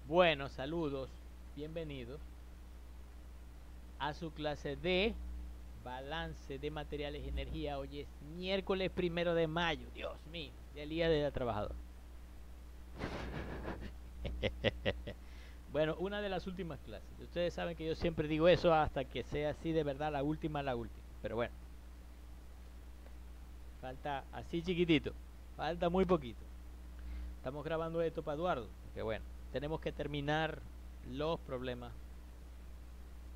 Bueno, saludos, bienvenidos a su clase de balance de materiales y energía. Hoy es miércoles 1 de mayo, Dios mío, el día del trabajador. Bueno, una de las últimas clases. Ustedes saben que yo siempre digo eso hasta que sea así de verdad la última, la última. Pero bueno, falta así chiquitito, falta muy poquito. Estamos grabando esto para Eduardo, que bueno, tenemos que terminar los problemas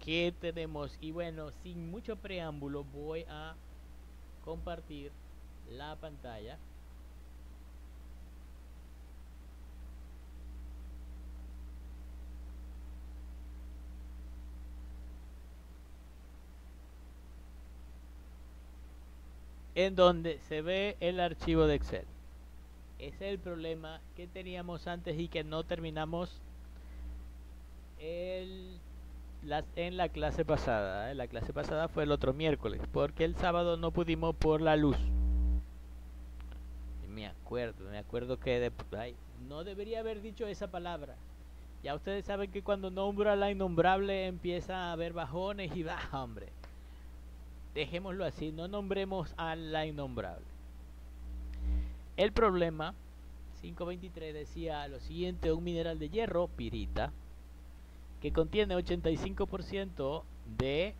que tenemos. Y bueno, sin mucho preámbulo voy a compartir la pantalla. En donde se ve el archivo de Excel. Ese es el problema que teníamos antes y que no terminamos en la clase pasada. La clase pasada fue el otro miércoles, porque el sábado no pudimos por la luz. Me acuerdo que ay, no debería haber dicho esa palabra. Ya ustedes saben que cuando nombra la innombrable empieza a haber bajones y baja, hombre. Dejémoslo así, no nombremos a la innombrable. El problema 523 decía lo siguiente: un mineral de hierro, pirita, que contiene 85% de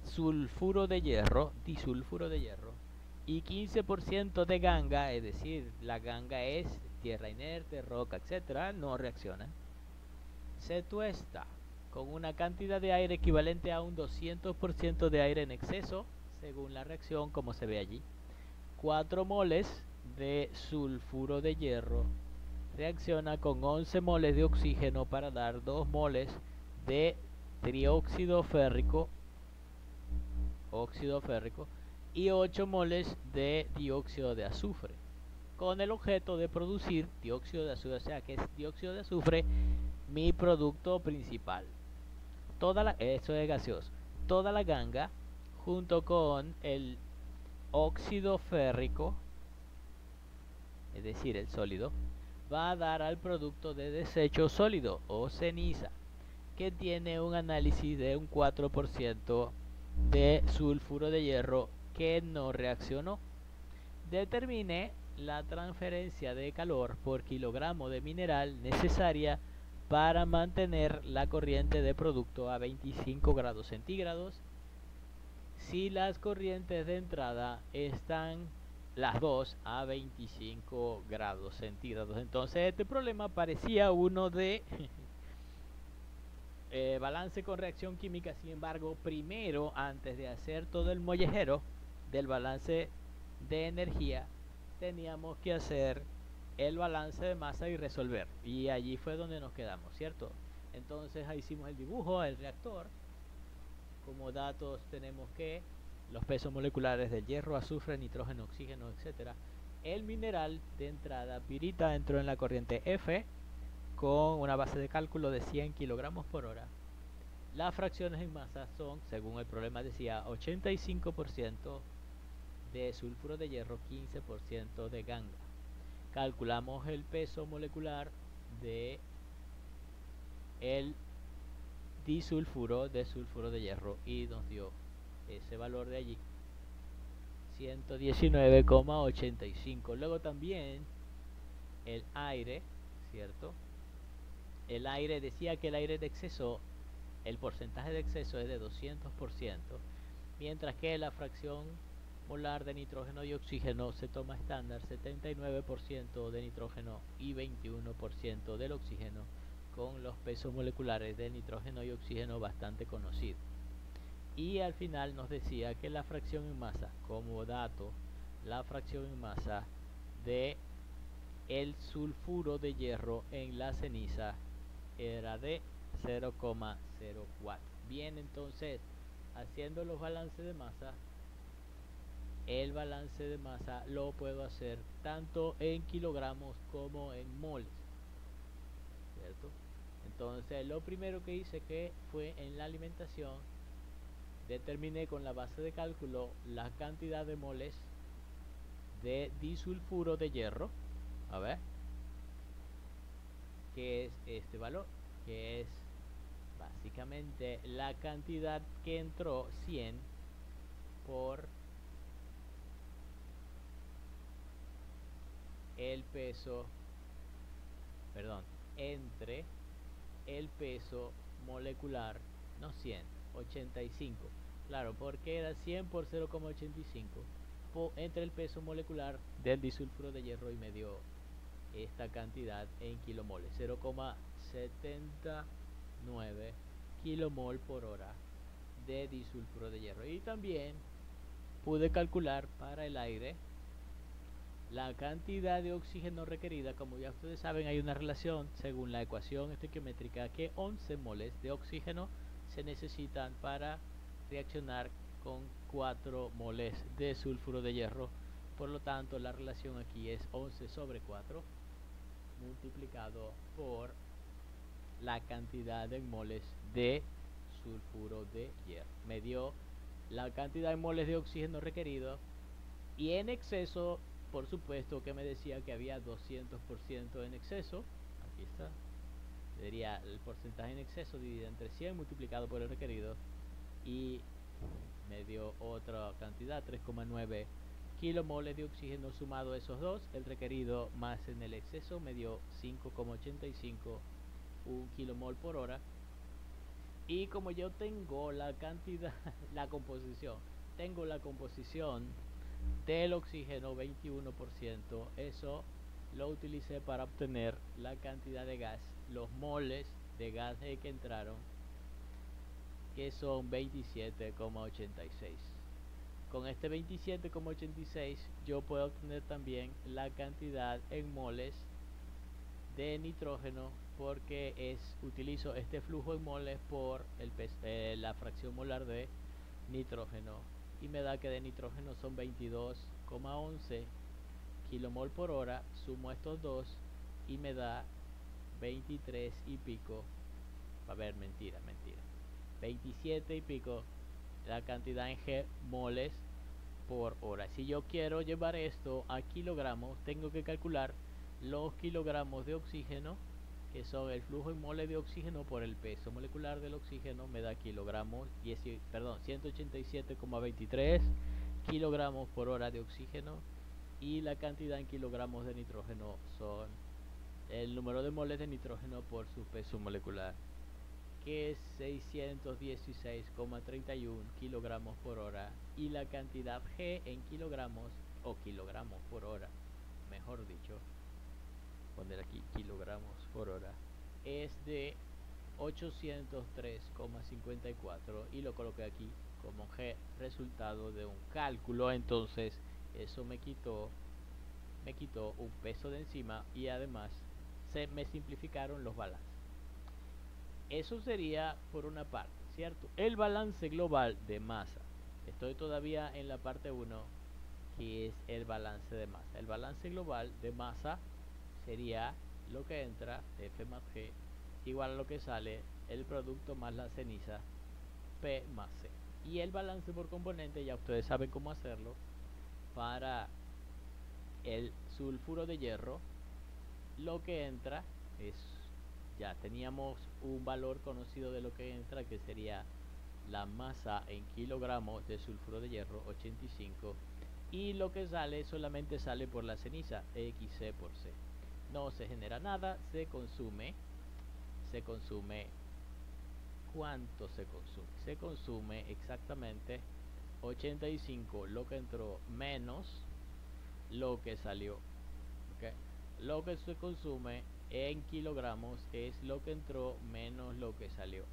sulfuro de hierro, disulfuro de hierro, y 15% de ganga, es decir, la ganga es tierra inerte, roca, etcétera, no reacciona. Se tuesta con una cantidad de aire equivalente a un 200% de aire en exceso, según la reacción como se ve allí. 4 moles de sulfuro de hierro reacciona con 11 moles de oxígeno para dar 2 moles de trióxido férrico, óxido férrico, y 8 moles de dióxido de azufre, con el objeto de producir dióxido de azufre, o sea que es dióxido de azufre mi producto principal. Eso es gaseoso. Toda la ganga junto con el óxido férrico, es decir, el sólido, va a dar al producto de desecho sólido o ceniza, que tiene un análisis de un 4% de sulfuro de hierro que no reaccionó. Determine la transferencia de calor por kilogramo de mineral necesaria para mantener la corriente de producto a 25 grados centígrados si las corrientes de entrada están las dos a 25 grados centígrados. Entonces este problema parecía uno de balance con reacción química. Sin embargo, primero, antes de hacer todo el mollejero del balance de energía, teníamos que hacer el balance de masa y resolver. Y allí fue donde nos quedamos, ¿cierto? Entonces ahí hicimos el dibujo del reactor. Como datos tenemos que los pesos moleculares del hierro, azufre, nitrógeno, oxígeno, etcétera. El mineral de entrada, pirita, entró en la corriente F con una base de cálculo de 100 kilogramos por hora. Las fracciones en masa son, según el problema decía, 85% de sulfuro de hierro, 15% de ganga. Calculamos el peso molecular de el disulfuro de sulfuro de hierro y nos dio ese valor de allí, 119,85. Luego también el aire, ¿cierto? El aire decía que el aire de exceso, el porcentaje de exceso es de 200%, mientras que la fracción molar de nitrógeno y oxígeno se toma estándar 79% de nitrógeno y 21% del oxígeno, con los pesos moleculares de nitrógeno y oxígeno bastante conocidos. Y al final nos decía que la fracción en masa, como dato, la fracción en masa de el sulfuro de hierro en la ceniza era de 0,04. Bien, entonces, haciendo los balances de masa, el balance de masa lo puedo hacer tanto en kilogramos como en moles, ¿cierto? Entonces, lo primero que hice que fue en la alimentación, determiné con la base de cálculo la cantidad de moles de disulfuro de hierro. A ver, ¿qué es este valor? Que es básicamente la cantidad que entró 100 por el peso, perdón, entre el peso molecular, no 100, 85. Claro, porque era 100 por 0,85 entre el peso molecular del disulfuro de hierro y me dio esta cantidad en kilomoles, 0,79 kilomol por hora de disulfuro de hierro. Y también pude calcular para el aire la cantidad de oxígeno requerida. Como ya ustedes saben, hay una relación según la ecuación estequiométrica que 11 moles de oxígeno se necesitan para reaccionar con 4 moles de sulfuro de hierro. Por lo tanto, la relación aquí es 11 sobre 4 multiplicado por la cantidad de moles de sulfuro de hierro. Me dio la cantidad de moles de oxígeno requerido y en exceso, por supuesto que me decía que había 200% en exceso. Aquí está. Sería el porcentaje en exceso dividido entre 100 multiplicado por el requerido. Y me dio otra cantidad, 3,9 kilomoles de oxígeno sumado a esos dos. El requerido más en el exceso me dio 5,85 un kilomol por hora. Y como yo tengo la cantidad, tengo la composición del oxígeno 21%, eso lo utilicé para obtener la cantidad de gas, los moles de gas que entraron, que son 27,86. Con este 27,86 yo puedo obtener también la cantidad en moles de nitrógeno, porque utilizo este flujo en moles por la fracción molar de nitrógeno, y me da que de nitrógeno son 22,11 kilomol por hora. Sumo estos dos y me da 23 y pico. A ver, mentira, 27 y pico la cantidad en G moles por hora. Si yo quiero llevar esto a kilogramos, tengo que calcular los kilogramos de oxígeno, que son el flujo en moles de oxígeno por el peso molecular del oxígeno. Me da kilogramos, 187,23 kilogramos por hora de oxígeno, y la cantidad en kilogramos de nitrógeno son el número de moles de nitrógeno por su peso molecular, que es 616,31 kilogramos por hora, y la cantidad G en kilogramos, o kilogramos por hora, mejor dicho, poner aquí kilogramos por hora, es de 803,54, y lo coloqué aquí como G, resultado de un cálculo. Entonces eso me quitó un peso de encima, y además se me simplificaron los balances. Eso sería por una parte, ¿cierto? El balance global de masa. Estoy todavía en la parte 1, que es el balance de masa. El balance global de masa sería lo que entra, F más G, igual a lo que sale, el producto más la ceniza, P más C. Y el balance por componente, ya ustedes saben cómo hacerlo. Para el sulfuro de hierro, lo que entra es, ya teníamos un valor conocido de lo que entra, que sería la masa en kilogramos de sulfuro de hierro, 85, y lo que sale solamente sale por la ceniza, XC por C. No se genera nada, se consume. ¿Cuánto se consume? Se consume exactamente 85, lo que entró menos lo que salió. ¿Okay? Lo que se consume en kilogramos es lo que entró menos lo que salió,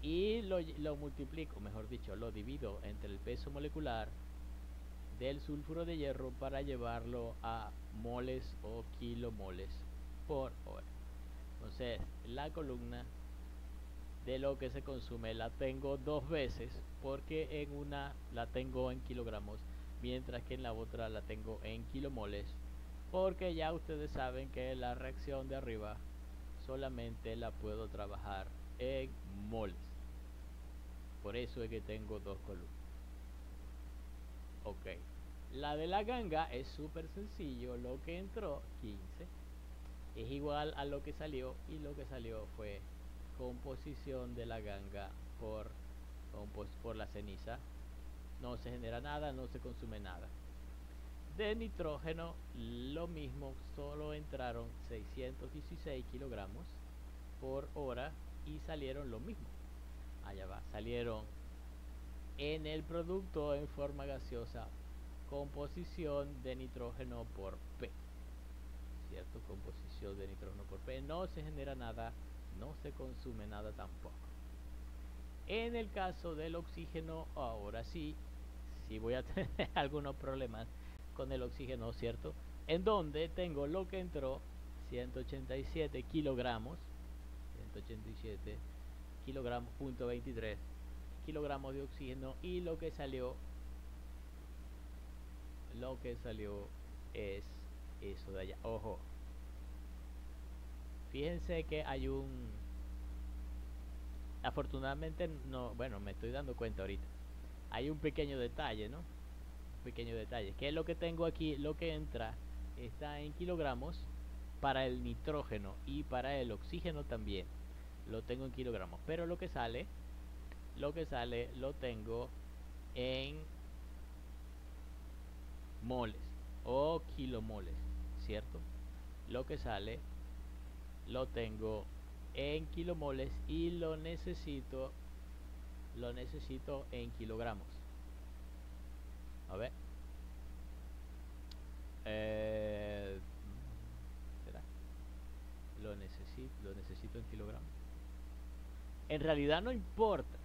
y lo multiplico, mejor dicho, lo divido entre el peso molecular del sulfuro de hierro para llevarlo a moles o kilomoles por hora. Entonces la columna de lo que se consume la tengo dos veces, porque en una la tengo en kilogramos, mientras que en la otra la tengo en kilomoles, porque ya ustedes saben que la reacción de arriba solamente la puedo trabajar en moles. Por eso es que tengo dos columnas. Ok, La de la ganga es súper sencillo, lo que entró 15 es igual a lo que salió y lo que salió fue composición de la ganga por, por la ceniza. No se genera nada, no se consume nada. De nitrógeno lo mismo, solo entraron 616 kilogramos por hora y salieron lo mismo. Allá va, salieron en el producto en forma gaseosa, composición de nitrógeno por P, ¿cierto? Composición de nitrógeno por P, no se genera nada, no se consume nada tampoco. En el caso del oxígeno, ahora sí, sí voy a tener algunos problemas con el oxígeno, ¿cierto? En donde tengo lo que entró, 187 kilogramos, 187 kilogramos, punto 23 kilogramos de oxígeno, y lo que salió es eso de allá. Ojo, fíjense que hay un, afortunadamente no, bueno, me estoy dando cuenta ahorita, hay un pequeño detalle, ¿no? Un pequeño detalle, que es lo que tengo aquí, lo que entra está en kilogramos para el nitrógeno y para el oxígeno también lo tengo en kilogramos, pero lo que sale lo tengo en moles o kilomoles, ¿cierto? Lo que sale lo tengo en kilomoles y lo necesito en kilogramos. A ver, ¿será? Lo necesito en kilogramos. En realidad no importa,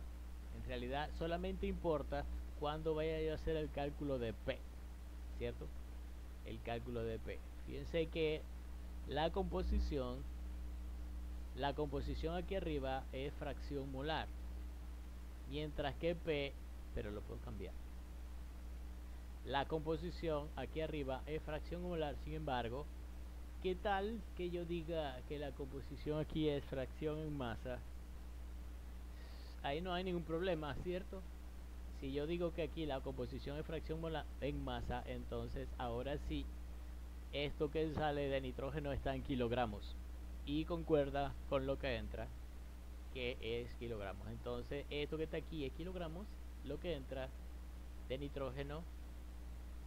en realidad solamente importa cuando vaya a hacer el cálculo de P, ¿cierto? El cálculo de P. Fíjense que la composición aquí arriba es fracción molar, mientras que P, pero lo puedo cambiar. La composición aquí arriba es fracción molar, sin embargo, ¿qué tal que yo diga que la composición aquí es fracción en masa? Ahí no hay ningún problema, ¿cierto? Si yo digo que aquí la composición es fracción molar en masa, entonces ahora sí, esto que sale de nitrógeno está en kilogramos y concuerda con lo que entra, que es kilogramos. Entonces esto que está aquí es kilogramos, lo que entra de nitrógeno,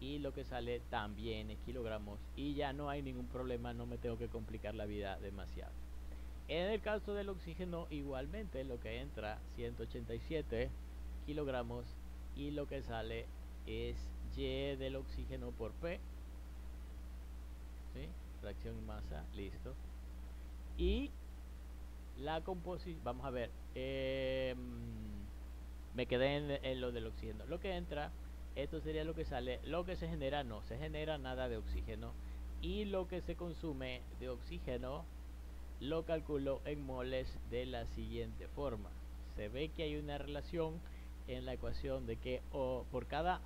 y lo que sale también es kilogramos, y ya no hay ningún problema, no me tengo que complicar la vida demasiado. En el caso del oxígeno igualmente lo que entra 187 kilogramos y lo que sale es Y del oxígeno por P, ¿sí? Fracción y masa, listo. Y la composición, vamos a ver, me quedé en lo del oxígeno. Lo que entra, esto sería lo que sale, lo que se genera, no se genera nada de oxígeno, y lo que se consume de oxígeno lo calculo en moles de la siguiente forma. Se ve que hay una relación en la ecuación de que por cada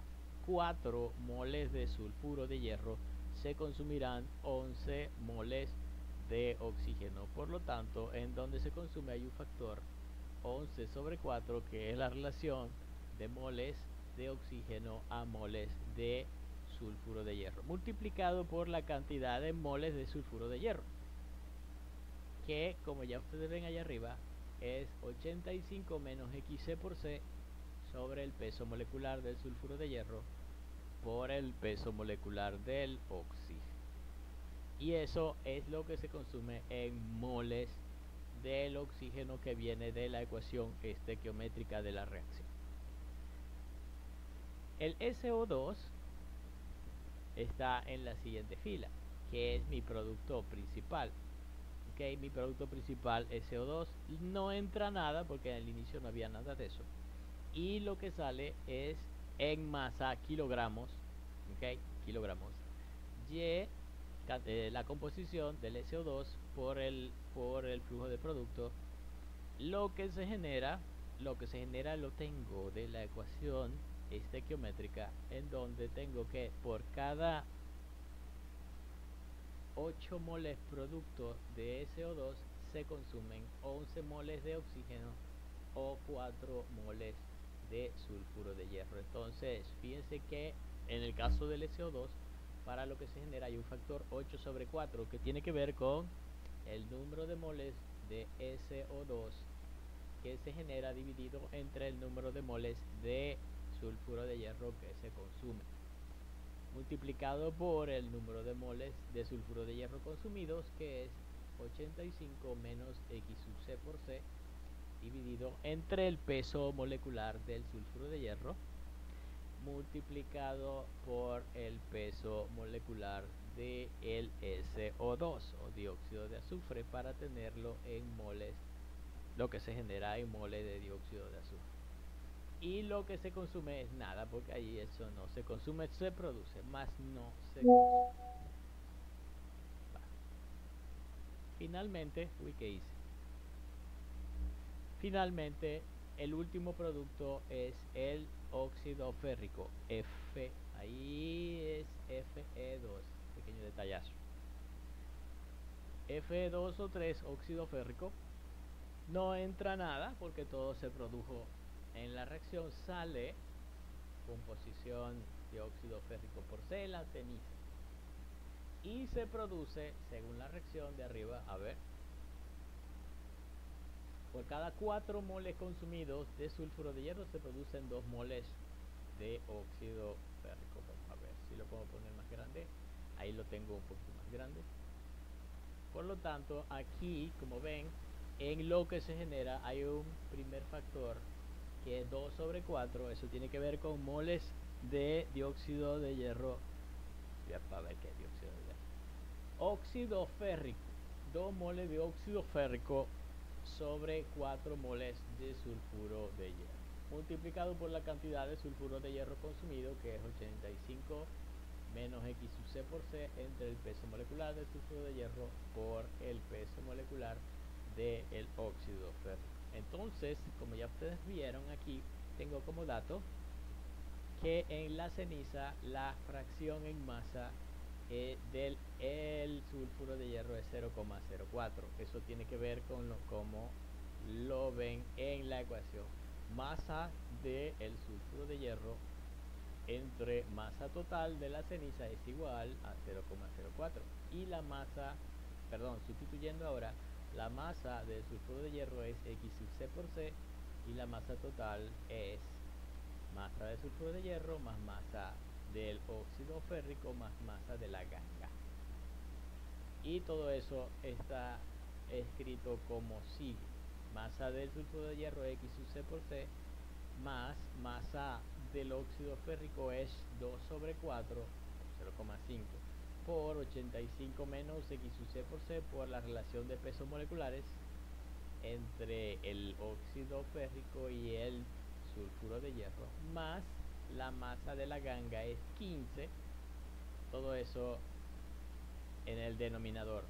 4 moles de sulfuro de hierro se consumirán 11 moles de oxígeno. Por lo tanto, en donde se consume hay un factor 11 sobre 4, que es la relación de moles de oxígeno a moles de sulfuro de hierro, multiplicado por la cantidad de moles de sulfuro de hierro, que como ya ustedes ven allá arriba es 85 menos XC por C sobre el peso molecular del sulfuro de hierro por el peso molecular del oxígeno. Y eso es lo que se consume en moles del oxígeno que viene de la ecuación estequiométrica de la reacción. El SO2 está en la siguiente fila, que es mi producto principal. Okay, mi producto principal SO2, no entra nada porque al inicio no había nada de eso, y lo que sale es en masa kilogramos, okay, kilogramos. Y la composición del SO2 por el flujo de producto, lo que se genera lo tengo de la ecuación estequiométrica, en donde tengo que por cada 8 moles producto de SO2 se consumen 11 moles de oxígeno o 4 moles de sulfuro de hierro. Entonces, fíjense que En el caso del SO2, para lo que se genera hay un factor 8/4 que tiene que ver con el número de moles de SO2 que se genera dividido entre el número de moles de sulfuro de hierro que se consume, multiplicado por el número de moles de sulfuro de hierro consumidos, que es 85 menos X sub C por C, dividido entre el peso molecular del sulfuro de hierro, multiplicado por el peso molecular de el SO2 o dióxido de azufre, para tenerlo en moles, lo que se genera en moles de dióxido de azufre. Y lo que se consume es nada, porque ahí eso no se consume, se produce, más no se consume. Finalmente, ¿qué hice? Finalmente, el último producto es el óxido férrico, F, ahí es Fe2, pequeño detallazo. Fe2O3, óxido férrico, no entra nada porque todo se produjo en la reacción, sale composición de óxido férrico por C, la ceniza, y se produce, según la reacción de arriba, a ver, por cada 4 moles consumidos de sulfuro de hierro se producen 2 moles de óxido férrico. Vamos a ver si lo puedo poner más grande. Ahí lo tengo un poquito más grande. Por lo tanto, aquí, como ven, en lo que se genera hay un primer factor que es 2/4. Eso tiene que ver con moles de dióxido de hierro. Para ver qué es dióxido de hierro. Óxido férrico. 2 moles de óxido férrico sobre 4 moles de sulfuro de hierro, multiplicado por la cantidad de sulfuro de hierro consumido, que es 85 menos X sub C por C, entre el peso molecular del sulfuro de hierro por el peso molecular del óxido férrico. Entonces, como ya ustedes vieron aquí, tengo como dato que en la ceniza la fracción en masa del el sulfuro de hierro es 0,04. Eso tiene que ver con como lo ven en la ecuación. Masa del sulfuro de hierro entre masa total de la ceniza es igual a 0,04. Y la masa, perdón, sustituyendo ahora, la masa del sulfuro de hierro es X sub C por C, y la masa total es masa de sulfuro de hierro más masa del óxido férrico más masa de la ganga. Y todo eso está escrito como sigue: masa del sulfuro de hierro X sub C por C más masa del óxido férrico es 2/4, 0,5, por 85 menos X sub C por C, por la relación de pesos moleculares entre el óxido férrico y el sulfuro de hierro, más la masa de la ganga es 15, todo eso en el denominador.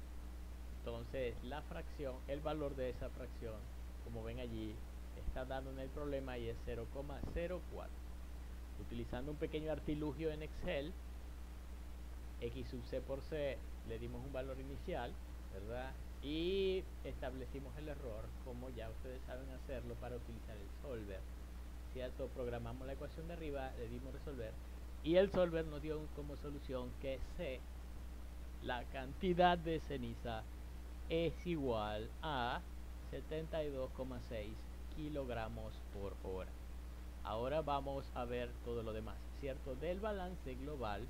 Entonces la fracción, el valor de esa fracción, como ven allí, está dando en el problema y es 0,04. Utilizando un pequeño artilugio en Excel, X sub C por C le dimos un valor inicial, ¿verdad? Y establecimos el error, como ya ustedes saben hacerlo, para utilizar el solver, ¿cierto? Programamos la ecuación de arriba, le dimos resolver, y el solver nos dio como solución que C, la cantidad de ceniza, es igual a 72,6 kilogramos por hora. Ahora vamos a ver todo lo demás, ¿cierto? Del balance global,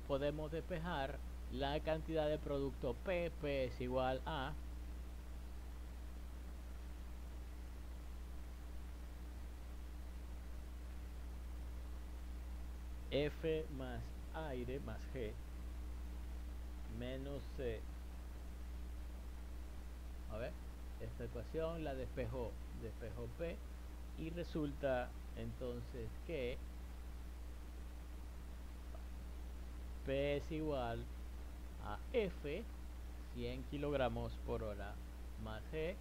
podemos despejar la cantidad de producto P. P es igual a F más aire más G menos C. A ver, esta ecuación la despejo P, y resulta entonces que P es igual a F, 100 kilogramos por hora, más G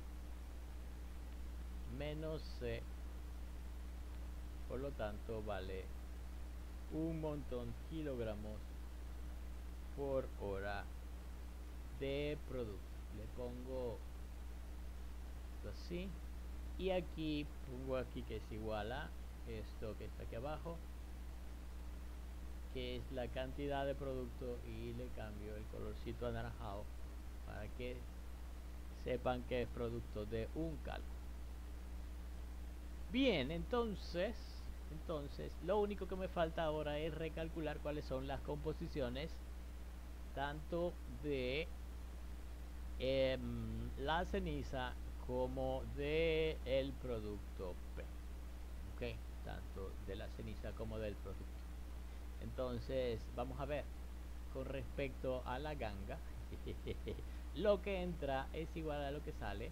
menos C. Por lo tanto vale un montón kilogramos por hora de producto. Le pongo esto así y aquí pongo aquí que es igual a esto que está aquí abajo, que es la cantidad de producto, y le cambio el colorcito anaranjado para que sepan que es producto de un cálculo. Bien, entonces lo único que me falta ahora es recalcular cuáles son las composiciones tanto de la ceniza como de el producto P. Ok, tanto de la ceniza como del producto. Entonces vamos a ver con respecto a la ganga. Lo que entra es igual a lo que sale,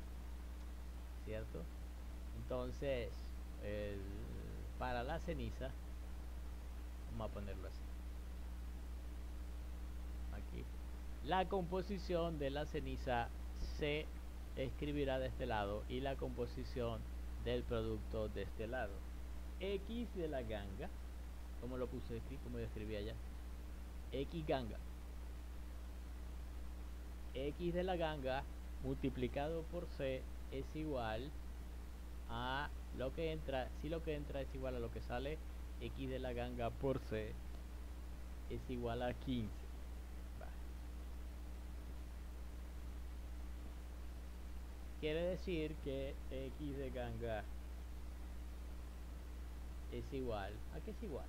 ¿cierto? Entonces para la ceniza vamos a ponerlo así aquí. La composición de la ceniza se escribirá de este lado y la composición del producto de este lado. X de la ganga, como lo puse aquí, como yo escribí allá, X ganga, X de la ganga multiplicado por C es igual a lo que entra. Si lo que entra es igual a lo que sale, X de la ganga por C es igual a 15. Quiere decir que X de ganga es igual a que es igual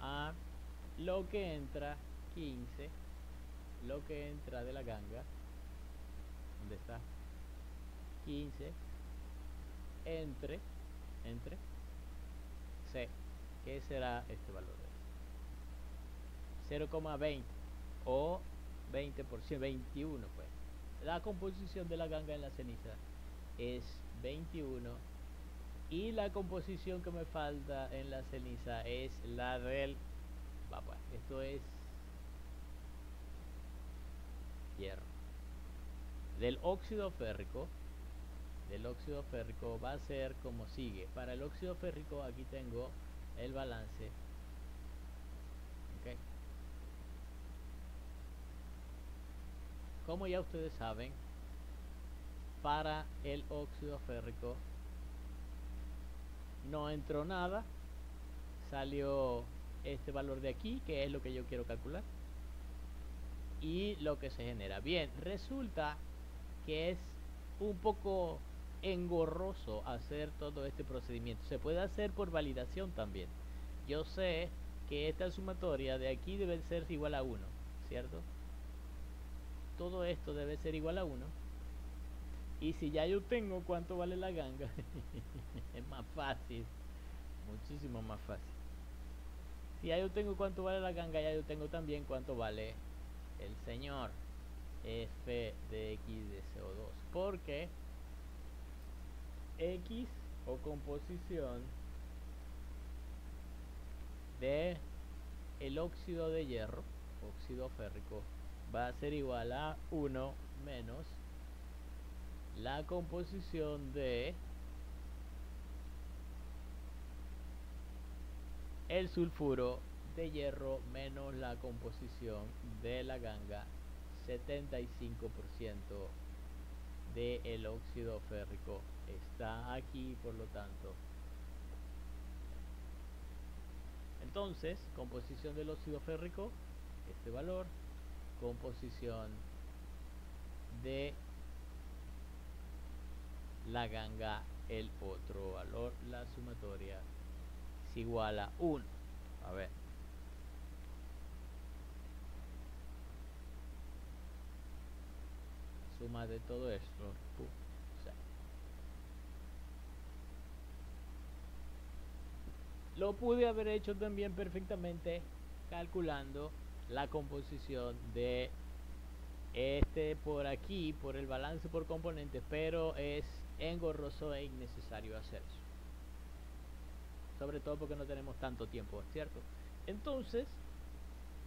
a lo que entra 15, lo que entra de la ganga, ¿dónde está? 15 entre C, que será este valor de 0,20 o 20%, 21 pues. La composición de la ganga en la ceniza es 21 y la composición que me falta en la ceniza es la del pues, esto es hierro. Del óxido férrico va a ser como sigue. Para el óxido férrico aquí tengo el balance. Okay. Como ya ustedes saben, para el óxido férrico no entró nada, salió este valor de aquí, que es lo que yo quiero calcular, y lo que se genera. Bien, resulta que es un poco engorroso hacer todo este procedimiento. Se puede hacer por validación también. Yo sé que esta sumatoria de aquí debe ser igual a 1, ¿cierto? Todo esto debe ser igual a 1. Y si ya yo tengo cuánto vale la ganga, es más fácil, muchísimo más fácil. Si ya yo tengo cuánto vale la ganga, ya yo tengo también cuánto vale el señor F de X de CO2. Porque X o composición de el óxido de hierro, óxido férrico, va a ser igual a 1 menos la composición de el sulfuro de hierro menos la composición de la ganga, 75% del óxido férrico está aquí, por lo tanto. Entonces, composición del óxido férrico, este valor, composición de la ganga, el otro valor, la sumatoria es igual a 1. A ver. Suma de todo esto. Lo pude haber hecho también perfectamente calculando la composición de este por aquí, por el balance por componentes, pero es engorroso e innecesario hacer eso. Sobre todo porque no tenemos tanto tiempo, ¿cierto? Entonces,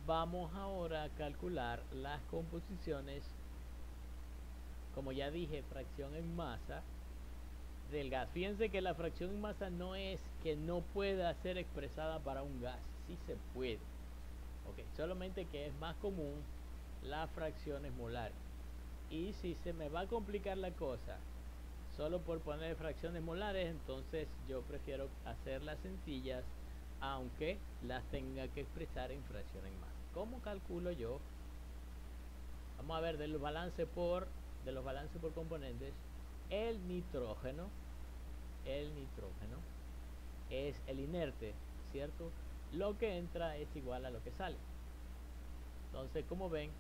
vamos ahora a calcular las composiciones, como ya dije, fracción en masa del gas. Fíjense que la fracción en masa no es que no pueda ser expresada para un gas, sí se puede. Ok, solamente que es más común las fracciones molares. Y si se me va a complicar la cosa solo por poner fracciones molares, entonces yo prefiero hacerlas sencillas, aunque las tenga que expresar en fracciones en masa. ¿Cómo calculo yo? Vamos a ver de los balances por componentes. El nitrógeno es el inerte, ¿cierto? Lo que entra es igual a lo que sale. Entonces, como ven,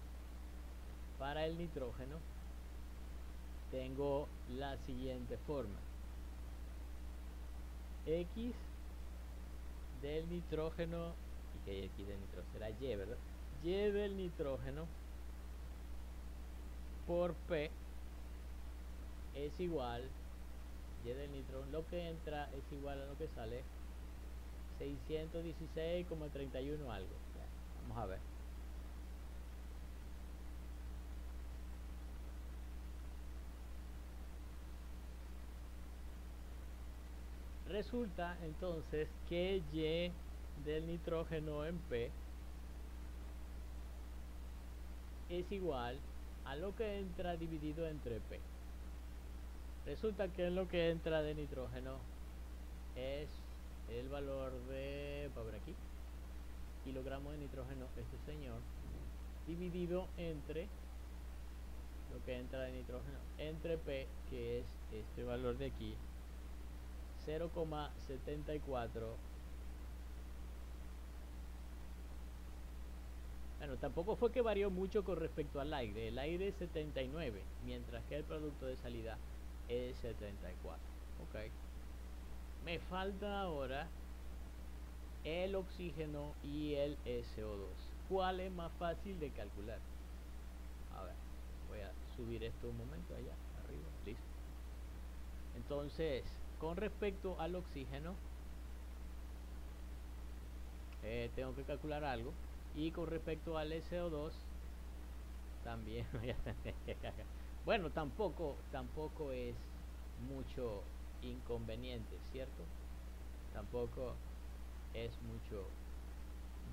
para el nitrógeno tengo la siguiente forma: X del nitrógeno, y que X del nitrógeno será Y, ¿verdad? Y del nitrógeno por P es igual, Y del nitrógeno, lo que entra es igual a lo que sale, 616,31 algo. Vamos a ver. Resulta entonces que Y del nitrógeno en P es igual a lo que entra dividido entre P. Resulta que lo que entra de nitrógeno es el valor de, para ver aquí, kilogramos de nitrógeno, este señor, dividido entre lo que entra de nitrógeno entre P, que es este valor de aquí, 0,74. Bueno, tampoco fue que varió mucho con respecto al aire. El aire es 79, mientras que el producto de salida es 74. Ok. Me falta ahora el oxígeno y el SO2. ¿Cuál es más fácil de calcular? A ver, voy a subir esto un momento allá arriba. Listo. Entonces, con respecto al oxígeno, tengo que calcular algo. Y con respecto al SO2, también voy a tener que calcular. Bueno, tampoco es mucho inconveniente, ¿cierto? Tampoco es mucho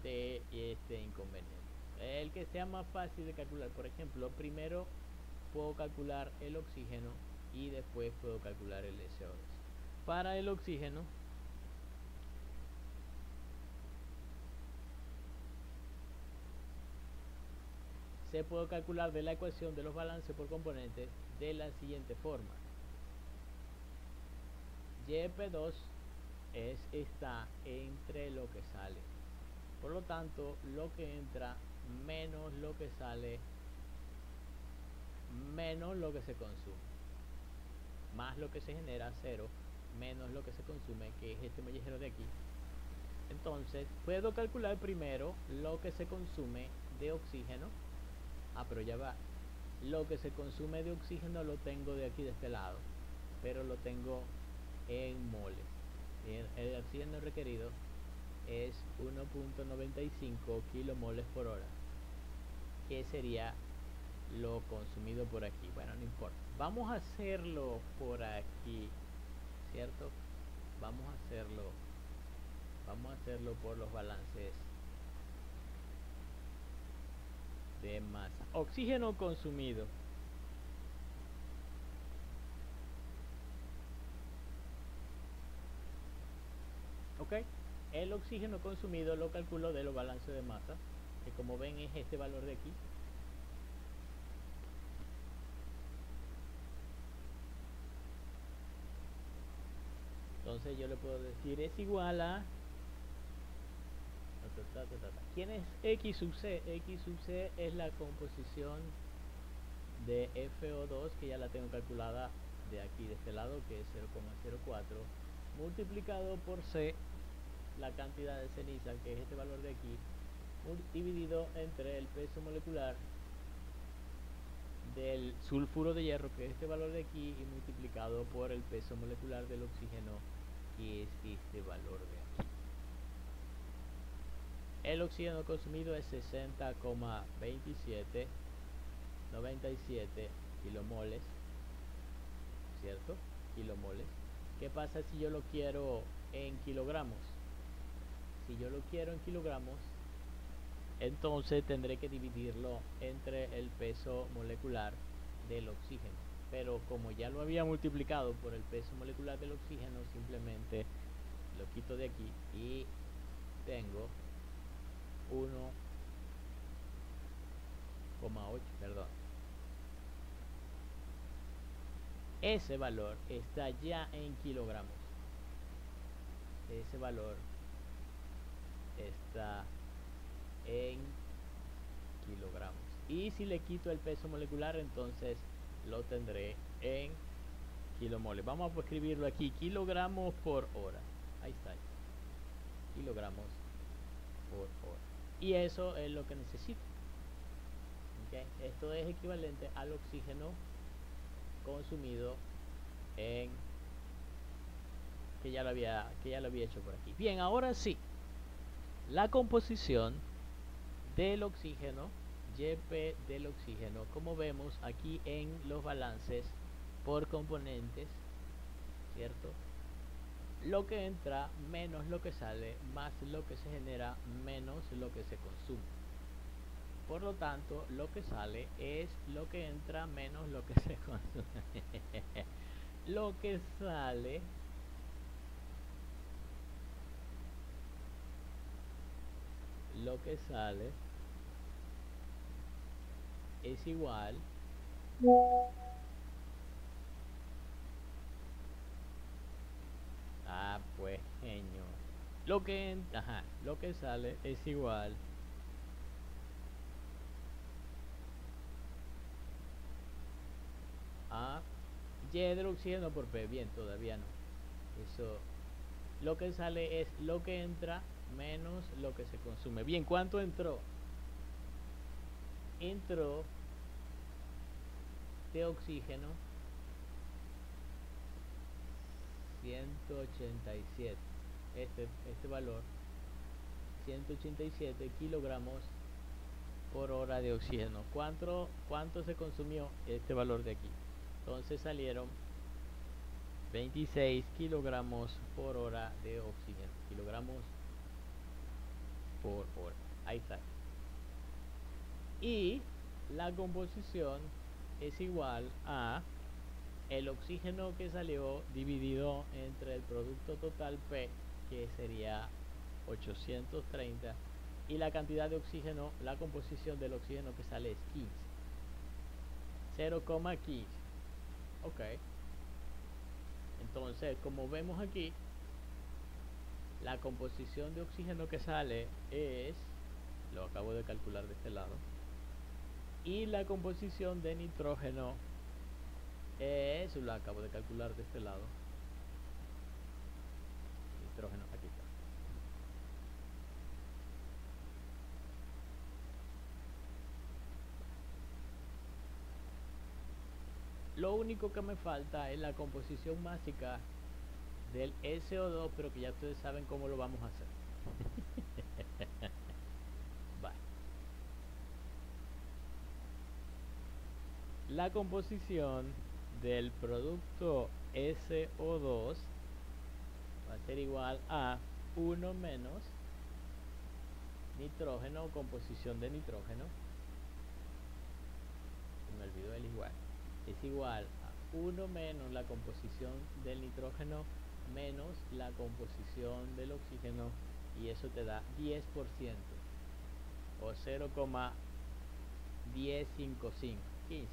de este inconveniente. El que sea más fácil de calcular, por ejemplo, primero puedo calcular el oxígeno y después puedo calcular el SO2. Para el oxígeno, se puede calcular de la ecuación de los balances por componentes de la siguiente forma: YP2 está entre lo que sale, por lo tanto lo que entra menos lo que sale menos lo que se consume, más lo que se genera, 0, menos lo que se consume, que es este mollejero de aquí. Entonces puedo calcular primero lo que se consume de oxígeno. Pero ya va, lo que se consume de oxígeno lo tengo de aquí, de este lado, pero lo tengo en moles. El oxígeno requerido es 1.95 kilomoles por hora, que sería lo consumido por aquí. Bueno, no importa, vamos a hacerlo por aquí, ¿cierto? Vamos a hacerlo por los balances de masa. Oxígeno consumido. Ok, el oxígeno consumido lo calculo de los balances de masa, que como ven es este valor de aquí. Entonces yo le puedo decir es igual a ¿quién es X sub C? X sub C es la composición de FO2, que ya la tengo calculada de aquí, de este lado, que es 0,04, multiplicado por C, la cantidad de ceniza, que es este valor de aquí, dividido entre el peso molecular del sulfuro de hierro, que es este valor de aquí, y multiplicado por el peso molecular del oxígeno, que es este valor de aquí. El oxígeno consumido es 60,2797 kilomoles, ¿cierto? Kilomoles. ¿Qué pasa si yo lo quiero en kilogramos? Si yo lo quiero en kilogramos, entonces tendré que dividirlo entre el peso molecular del oxígeno. Pero como ya lo había multiplicado por el peso molecular del oxígeno, simplemente lo quito de aquí y tengo 1,8, perdón. Ese valor está ya en kilogramos. Ese valor está en kilogramos. Y si le quito el peso molecular, entonces lo tendré en kilomoles. Vamos a escribirlo aquí, kilogramos por hora. Ahí está, kilogramos por hora. Y eso es lo que necesito. ¿Okay? Esto es equivalente al oxígeno consumido en que ya lo había hecho por aquí. Bien, ahora sí, la composición del oxígeno, YP del oxígeno, como vemos aquí en los balances por componentes, ¿cierto? Lo que entra menos lo que sale, más lo que se genera, menos lo que se consume. Por lo tanto, lo que sale es lo que entra menos lo que se consume. Lo que sale es igual pues genio. Lo que sale es igual a Y del oxígeno por P. Bien, todavía no. Eso, lo que sale es lo que entra menos lo que se consume. Bien, ¿cuánto entró? Entró de oxígeno 187. Este valor, 187 kilogramos por hora de oxígeno. ¿Cuánto se consumió este valor de aquí? Entonces salieron 26 kilogramos por hora de oxígeno. Kilogramos por hora. Ahí está. Y la composición es igual a el oxígeno que salió dividido entre el producto total P, que sería 830, y la cantidad de oxígeno, la composición del oxígeno que sale es 15. 0,15. Ok. Entonces, como vemos aquí, la composición de oxígeno que sale es, lo acabo de calcular de este lado, y la composición de nitrógeno es, lo acabo de calcular de este lado, nitrógeno, aquí está. Lo único que me falta es la composición másica del SO2, pero que ya ustedes saben cómo lo vamos a hacer. Vale. La composición del producto SO2 va a ser igual a 1 menos nitrógeno, composición de nitrógeno, me olvidó el igual, es igual a 1 menos la composición del nitrógeno menos la composición del oxígeno, y eso te da 10% o 0,1055, 15%.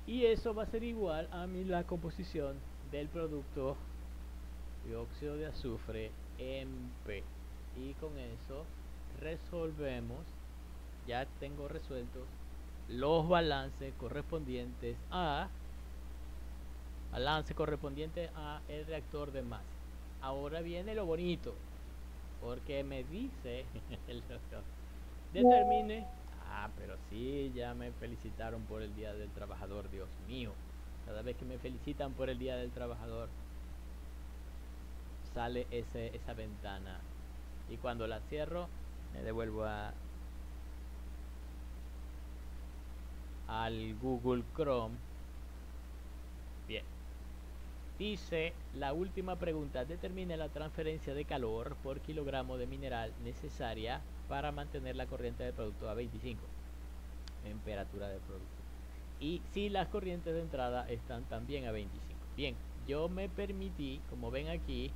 Y eso va a ser igual a la composición del producto dióxido de azufre en P. Y con eso resolvemos, ya tengo resueltos los balances correspondientes a el reactor de masa. Ahora viene lo bonito, porque me dice el doctor, determine, pero sí, ya me felicitaron por el Día del Trabajador, Dios mío. Cada vez que me felicitan por el Día del Trabajador, sale esa ventana. Y cuando la cierro, me devuelvo al Google Chrome. Bien. Dice la última pregunta, determine la transferencia de calor por kilogramo de mineral necesaria para mantener la corriente del producto a 25, temperatura del producto. Y si las corrientes de entrada están también a 25. Bien, yo me permití, como ven aquí,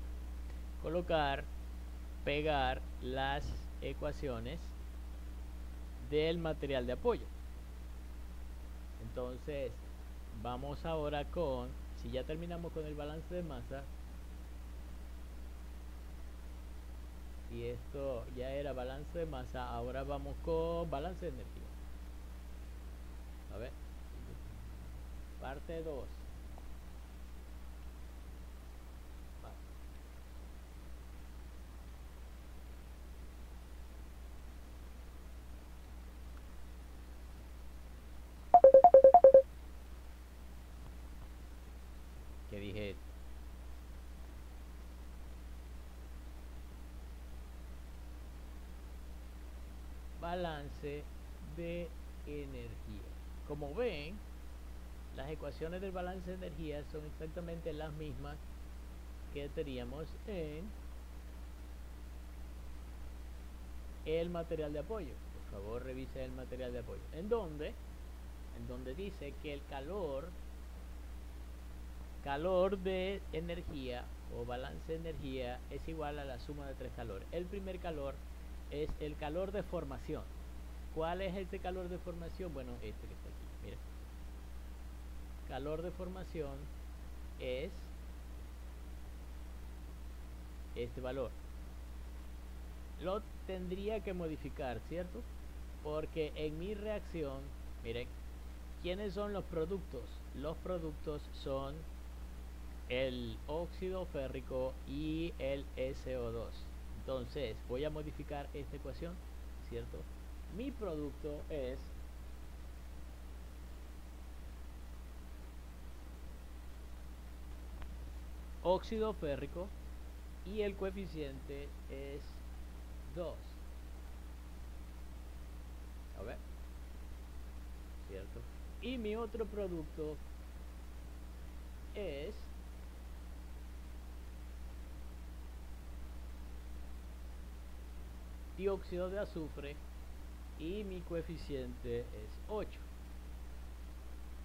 pegar las ecuaciones del material de apoyo. Entonces, vamos ahora con, si ya terminamos con el balance de masa, y esto ya era balance de masa, ahora vamos con balance de energía. A ver, parte 2. ¿Qué dije? Balance de energía. Como ven, las ecuaciones del balance de energía son exactamente las mismas que teníamos en el material de apoyo. Por favor, revise el material de apoyo. En donde dice que el calor de energía o balance de energía es igual a la suma de tres calores. El primer calor es el calor de formación. ¿Cuál es ese calor de formación? Bueno, este que está aquí, mira. Calor de formación es este valor. Lo tendría que modificar, ¿cierto? Porque en mi reacción, miren, ¿quiénes son los productos? Los productos son el óxido férrico y el SO2. Entonces, voy a modificar esta ecuación, ¿cierto? Mi producto es óxido férrico y el coeficiente es 2. A ver, ¿cierto? Y mi otro producto es dióxido de azufre y mi coeficiente es 8.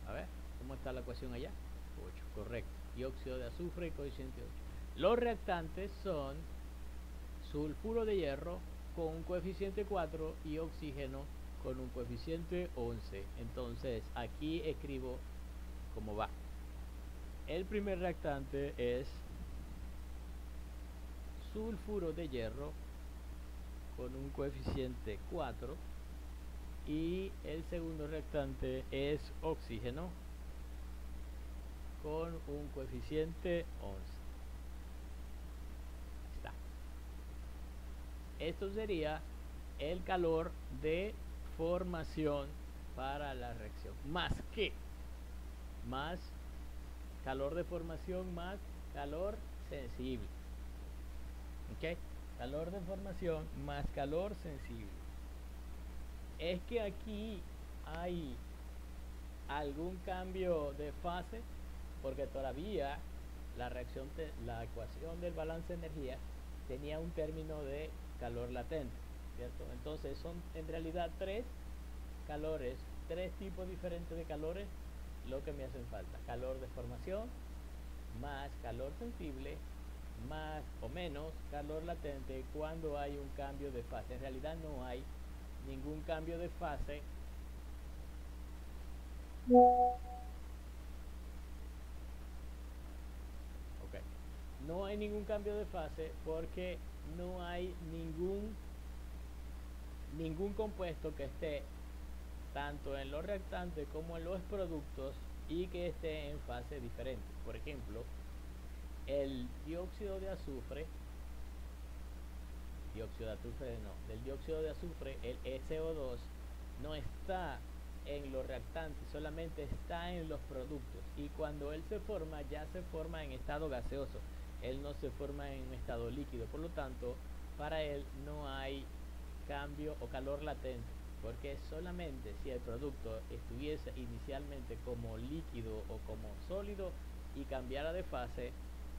A ver, ¿cómo está la ecuación allá? 8, correcto. Dióxido de azufre y coeficiente 8. Los reactantes son sulfuro de hierro con un coeficiente 4 y oxígeno con un coeficiente 11. Entonces, aquí escribo cómo va. El primer reactante es sulfuro de hierro con un coeficiente 4 y el segundo reactante es oxígeno con un coeficiente 11. Está. Esto sería el calor de formación para la reacción. Más calor de formación más calor sensible. ¿Ok? Calor de formación más calor sensible. Es que aquí hay algún cambio de fase porque todavía la ecuación del balance de energía tenía un término de calor latente, ¿cierto? Entonces son en realidad tres tipos diferentes de calores lo que me hacen falta: calor de formación más calor sensible más o menos calor latente cuando hay un cambio de fase. En realidad no hay ningún cambio de fase. Okay. No hay ningún cambio de fase porque no hay ningún compuesto que esté tanto en los reactantes como en los productos y que esté en fase diferente. Por ejemplo, el dióxido de azufre, del dióxido de azufre, el SO2, no está en los reactantes, solamente está en los productos, y cuando él se forma, ya se forma en estado gaseoso, él no se forma en estado líquido. Por lo tanto, para él no hay cambio o calor latente, porque solamente si el producto estuviese inicialmente como líquido o como sólido, y cambiara de fase,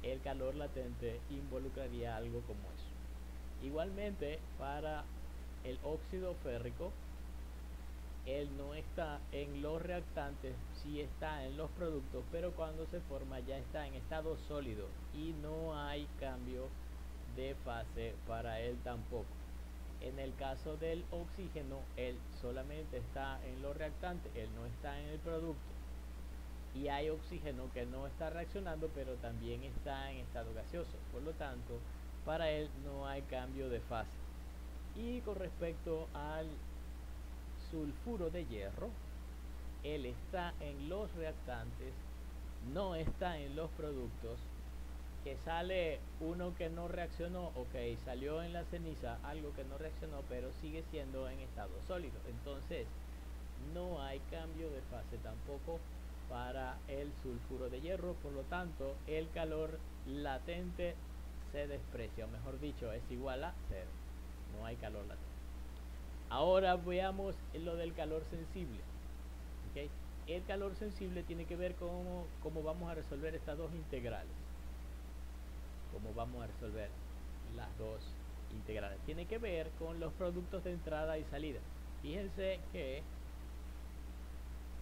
el calor latente involucraría algo como eso. Igualmente, para el óxido férrico, él no está en los reactantes, sí está en los productos, pero cuando se forma ya está en estado sólido y no hay cambio de fase para él tampoco. En el caso del oxígeno, él solamente está en los reactantes, él no está en el producto. Y hay oxígeno que no está reaccionando, pero también está en estado gaseoso. Por lo tanto, para él no hay cambio de fase. Y con respecto al sulfuro de hierro, él está en los reactantes, no está en los productos. Que sale uno que no reaccionó, ok, salió en la ceniza algo que no reaccionó, pero sigue siendo en estado sólido. Entonces, no hay cambio de fase tampoco para el sulfuro de hierro, por lo tanto, el calor latente se desprecia, o mejor dicho, es igual a cero. No hay calor latente. Ahora veamos lo del calor sensible. ¿Okay? El calor sensible tiene que ver con cómo vamos a resolver estas dos integrales. Cómo vamos a resolver las dos integrales. Tiene que ver con los productos de entrada y salida. Fíjense que,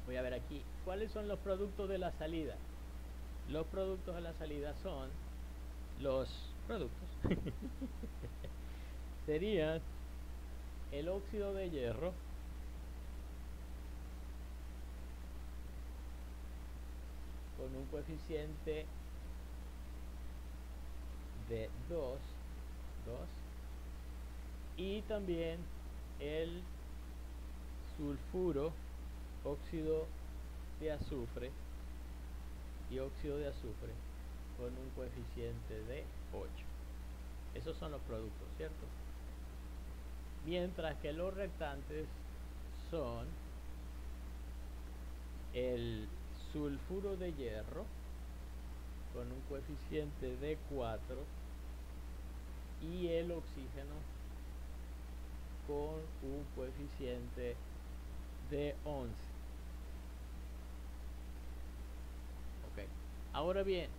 voy a ver aquí, ¿cuáles son los productos de la salida? Los productos de la salida son los productos. Serían el óxido de hierro, con un coeficiente de 2, y también el sulfuro, óxido de azufre y óxido de azufre con un coeficiente de 8. Esos son los productos, ¿cierto? Mientras que los reactantes son el sulfuro de hierro con un coeficiente de 4 y el oxígeno con un coeficiente de 11. Ok, ahora bien,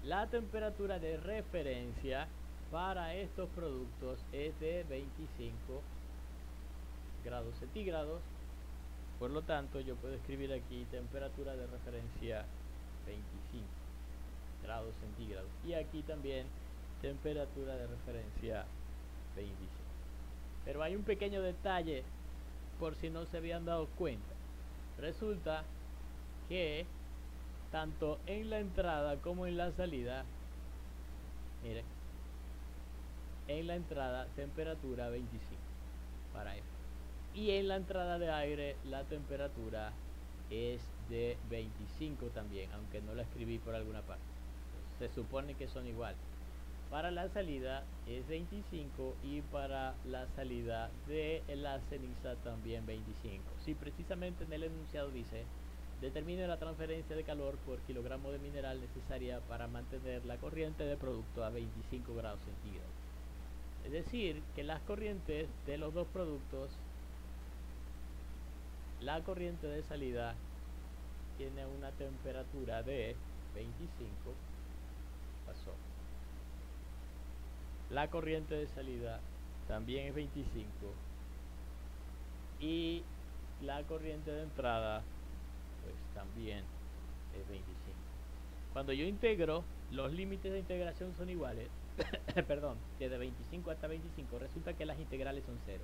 la temperatura de referencia para estos productos es de 25 grados centígrados. Por lo tanto, yo puedo escribir aquí temperatura de referencia 25 grados centígrados. Y aquí también temperatura de referencia 25. Pero hay un pequeño detalle, por si no se habían dado cuenta. Resulta que tanto en la entrada como en la salida, miren, en la entrada temperatura 25 para esto. Y en la entrada de aire la temperatura es de 25 también, aunque no la escribí por alguna parte. Se supone que son iguales. Para la salida es 25 y para la salida de la ceniza también 25. Si precisamente en el enunciado dice, determine la transferencia de calor por kilogramo de mineral necesaria para mantener la corriente de producto a 25 grados centígrados. Es decir, que las corrientes de los dos productos, la corriente de salida tiene una temperatura de 25, pasó. La corriente de salida también es 25 y la corriente de entrada pues también es 25. Cuando yo integro, los límites de integración son iguales, perdón, desde 25 hasta 25, resulta que las integrales son 0.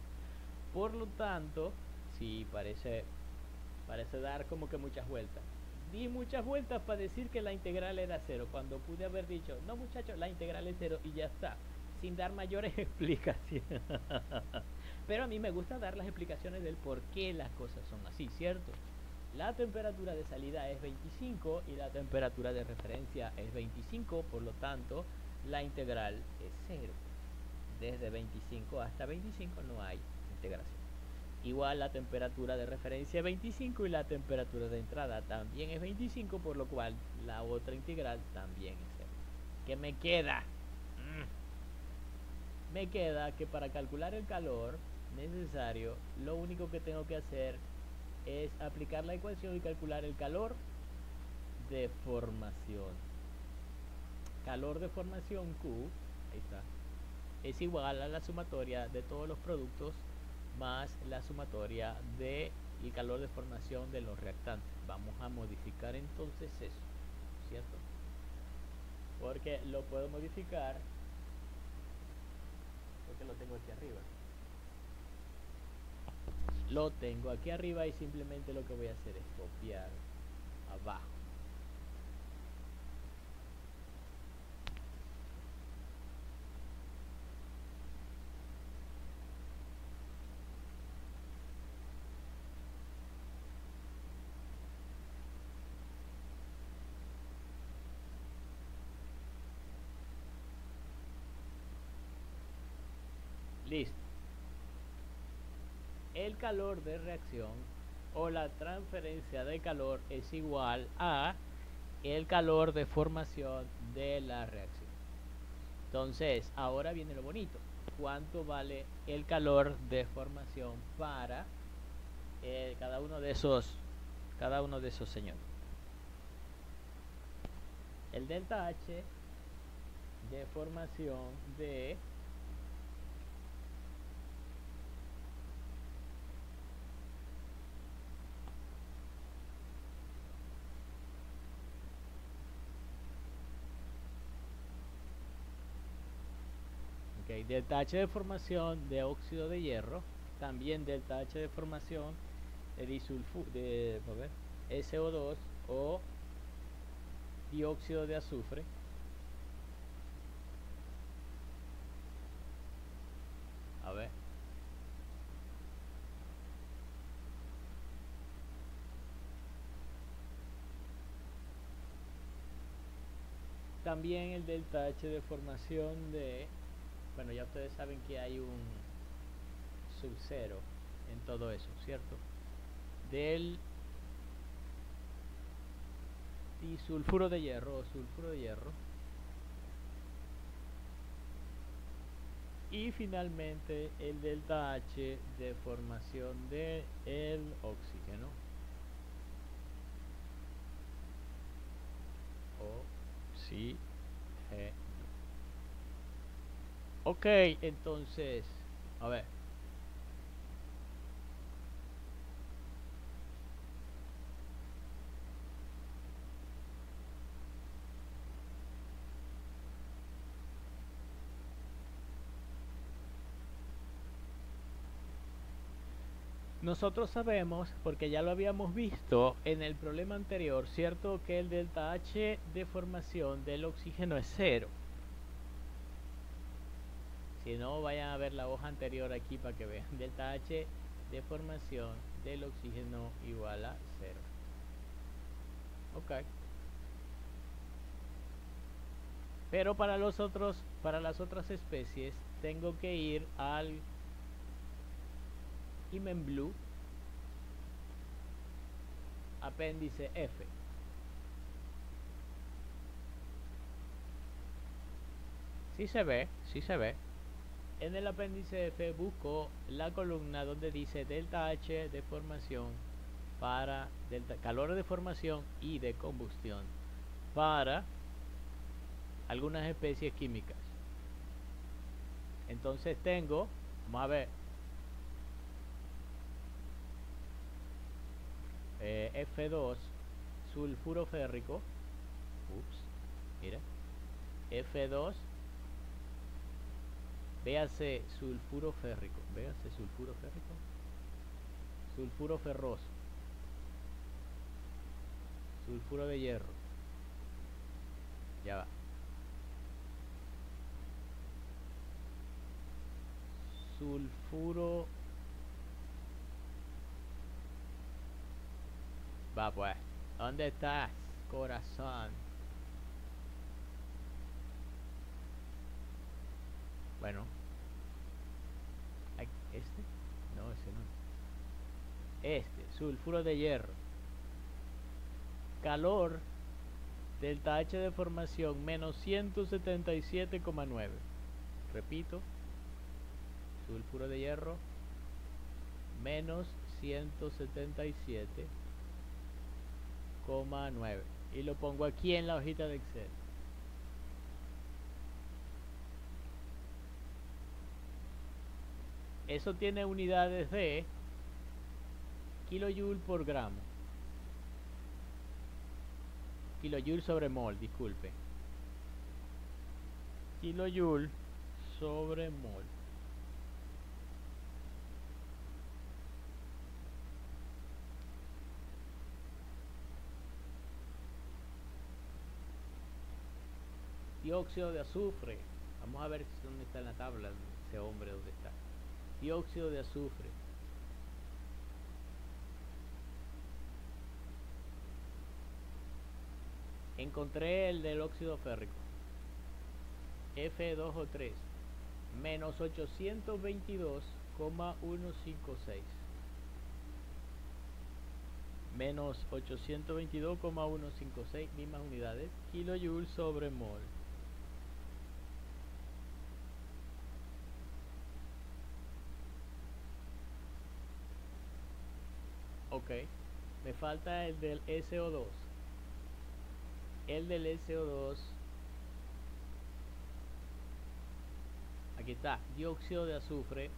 Por lo tanto, sí, parece dar como que muchas vueltas. Di muchas vueltas para decir que la integral era 0, cuando pude haber dicho, no muchachos, la integral es 0 y ya está, sin dar mayores explicaciones. Pero a mí me gusta dar las explicaciones del por qué las cosas son así, ¿cierto? La temperatura de salida es 25 y la temperatura de referencia es 25, por lo tanto, la integral es 0. Desde 25 hasta 25 no hay integración. Igual la temperatura de referencia es 25 y la temperatura de entrada también es 25, por lo cual la otra integral también es 0. ¿Qué me queda? Me queda que para calcular el calor necesario, lo único que tengo que hacer es aplicar la ecuación y calcular el calor de formación. Calor de formación Q, ahí está, es igual a la sumatoria de todos los productos más la sumatoria de el calor de formación de los reactantes. Vamos a modificar entonces eso, ¿cierto? Porque lo puedo modificar porque lo tengo aquí arriba. Lo tengo aquí arriba y simplemente lo que voy a hacer es copiar abajo. Listo. El calor de reacción o la transferencia de calor es igual a el calor de formación de la reacción. Entonces, ahora viene lo bonito. ¿Cuánto vale el calor de formación para cada uno de esos señores? El delta H de formación de delta H de formación de óxido de hierro, también delta H de formación de SO2 o dióxido de azufre, a ver, también el delta H de formación de, bueno, ya ustedes saben que hay un subcero en todo eso, ¿cierto? Del disulfuro de hierro o sulfuro de hierro. Y finalmente el delta H de formación de el oxígeno. Oxígeno. Ok, entonces, a ver. Nosotros sabemos, porque ya lo habíamos visto en el problema anterior, ¿cierto? Que el delta H de formación del oxígeno es 0. Si no, vayan a ver la hoja anterior aquí para que vean. Delta H de formación del oxígeno igual a 0. Ok. Pero para las otras especies, tengo que ir al Blue apéndice F. Sí se ve, sí se ve. En el apéndice F busco la columna donde dice delta H de formación para calor de formación y de combustión para algunas especies químicas. Entonces tengo, vamos a ver, F2 sulfuro férrico. Ups, mira. F2, véase sulfuro férrico, véase sulfuro férrico, sulfuro ferroso, sulfuro de hierro, ya va, sulfuro, va pues, ¿dónde estás, corazón? Bueno, este, no, ese no, este, sulfuro de hierro, calor delta H de formación menos 177,9. Repito, sulfuro de hierro menos 177,9. y lo pongo aquí en la hojita de Excel. Eso tiene unidades de kilojoule por gramo. Kilojoule sobre mol, disculpe. Kilojoule sobre mol. Dióxido de azufre. Vamos a ver dónde está en la tabla ese hombre, dónde está. Dióxido de azufre. Encontré el del óxido férrico. F2O3 menos 822,156. Menos 822,156 mismas unidades. Kilojoule sobre mol. Ok. Me falta el del SO2. El del SO2. Aquí está. Dióxido de azufre.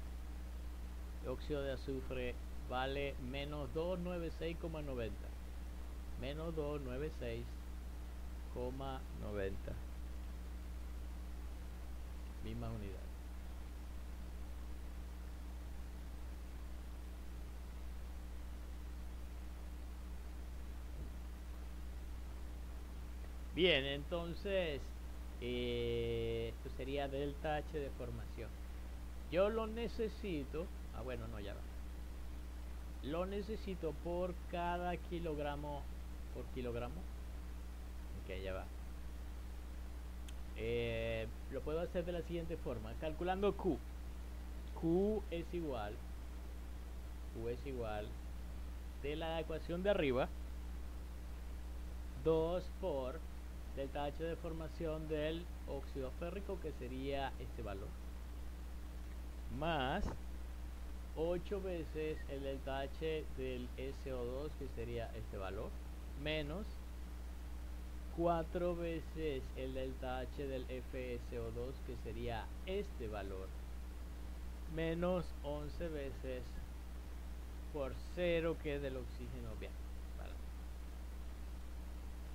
Dióxido de azufre vale menos 296,90. Menos 296,90. Mismas unidades. Bien, entonces esto sería delta H de formación. Yo lo necesito. Bueno, no, ya va. Lo necesito por cada kilogramo. Por kilogramo. Ok, ya va. Lo puedo hacer de la siguiente forma. Calculando Q. Q es igual de la ecuación de arriba, 2 por delta H de formación del óxido férrico, que sería este valor, más 8 veces el delta H del SO2, que sería este valor, menos 4 veces el delta H del FSO2, que sería este valor, menos 11 veces por 0, que es del oxígeno. Bien, vale.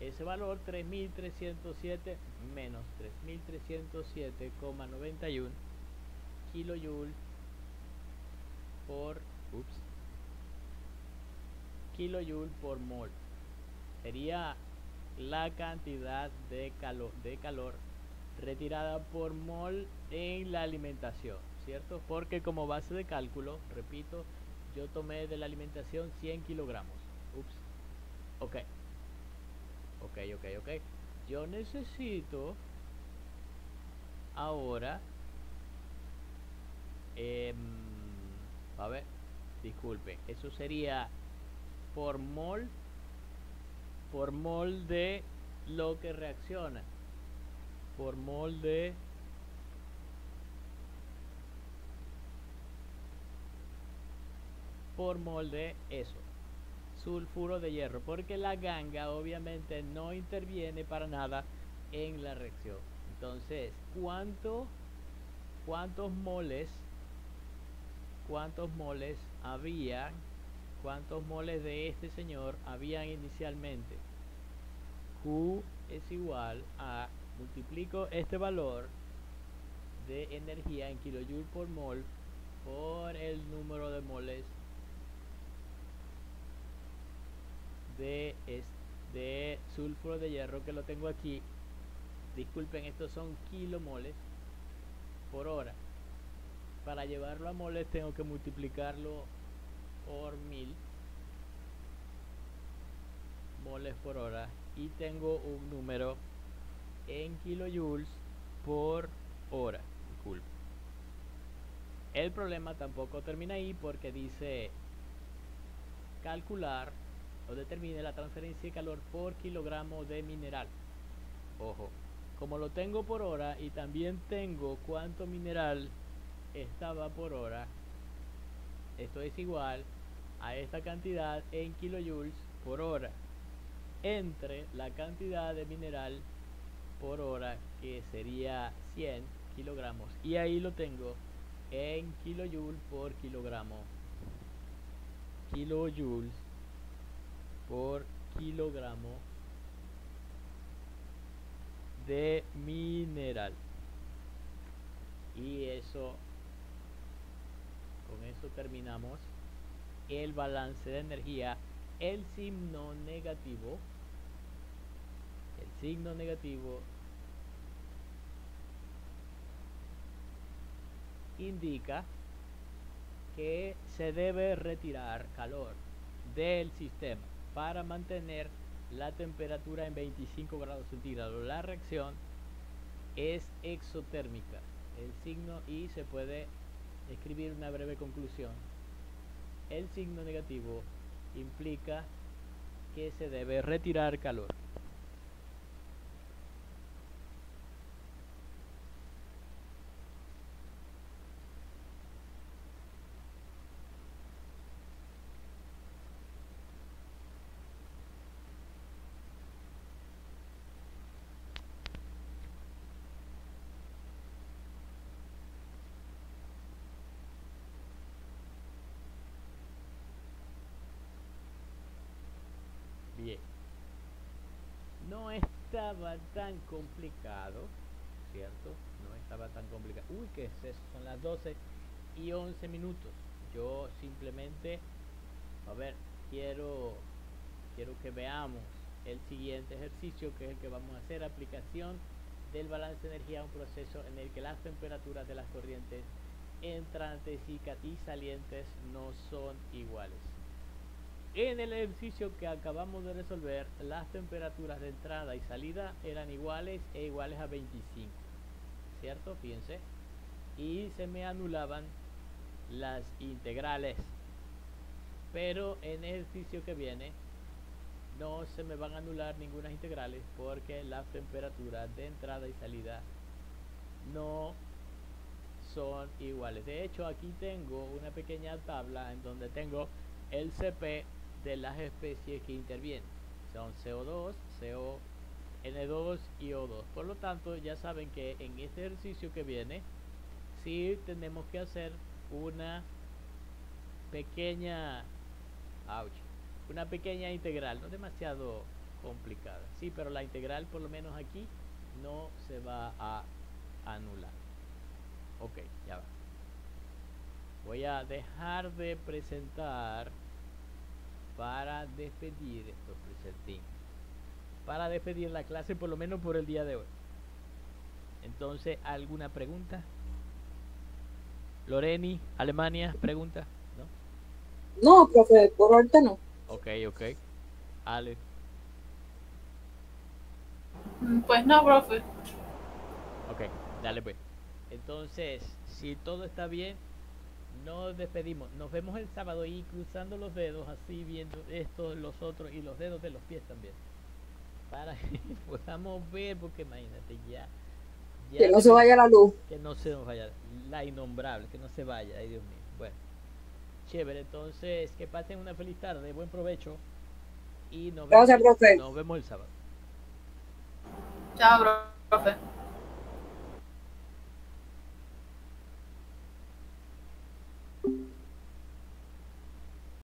Ese valor 3307 menos 3307,91 kilojoule por kilojoule por mol. Sería la cantidad de calor retirada por mol en la alimentación, ¿cierto? Porque como base de cálculo, repito, yo tomé de la alimentación 100 kilogramos. Ok. Yo necesito ahora, a ver, disculpe, eso sería por mol de lo que reacciona, por mol de eso, sulfuro de hierro, porque la ganga obviamente no interviene para nada en la reacción. Entonces, ¿cuántos moles había? ¿Cuántos moles de este señor habían inicialmente? Q es igual a, multiplico este valor de energía en kilojoule por mol por el número de moles de sulfuro de hierro, que lo tengo aquí. Disculpen, estos son kilomoles por hora. Para llevarlo a moles tengo que multiplicarlo por 1000 moles por hora, y tengo un número en kilojoules por hora. Disculpe. El problema tampoco termina ahí, porque dice calcular o determine la transferencia de calor por kilogramo de mineral. Ojo, como lo tengo por hora y también tengo cuánto mineral estaba por hora, esto es igual a esta cantidad en kilojoules por hora. entre la cantidad de mineral por hora, que sería 100 kilogramos, y ahí lo tengo en kilojoule por kilogramo. Kilojoules por kilogramo de mineral. Y eso, con eso terminamos el balance de energía. El signo negativo indica que se debe retirar calor del sistema para mantener la temperatura en 25 grados centígrados. La reacción es exotérmica. El signo, y se puede escribir una breve conclusión. El signo negativo implica que se debe retirar calor. Bien, no estaba tan complicado, ¿cierto? No estaba tan complicado. Uy, ¿qué es eso? Son las 12:11. Yo simplemente, a ver, quiero que veamos el siguiente ejercicio, que es el que vamos a hacer: aplicación del balance de energía a un proceso en el que las temperaturas de las corrientes entrantes y salientes no son iguales. En el ejercicio que acabamos de resolver, las temperaturas de entrada y salida eran iguales a 25, ¿cierto? Fíjense. Y se me anulaban las integrales. Pero en el ejercicio que viene no se me van a anular ninguna integrales, porque las temperaturas de entrada y salida no son iguales. De hecho, aquí tengo una pequeña tabla en donde tengo el CP de las especies que intervienen. Son CO2, N2 y O2. Por lo tanto, ya saben que en este ejercicio que viene, sí tenemos que hacer una pequeña integral, no demasiado complicada. Sí, pero la integral, por lo menos aquí, no se va a anular. Ok, ya va. Voy a dejar de presentar para despedir estos presentings, para despedir la clase, por lo menos por el día de hoy. Entonces, ¿alguna pregunta? Loreni, Alemania, pregunta, ¿no? No, profe, por ahorita no. Ok. Ale. Pues no, profe. Ok, dale pues. Entonces, si todo está bien, nos despedimos. Nos vemos el sábado y cruzando los dedos, así viendo estos, los otros y los dedos de los pies también, para que podamos ver, porque imagínate, Que no se vaya la luz. que no se nos vaya la innombrable, que no se vaya, ay Dios mío. Bueno, chévere, entonces que pasen una feliz tarde, buen provecho, y Gracias, profe. nos vemos el sábado. Chao, profe.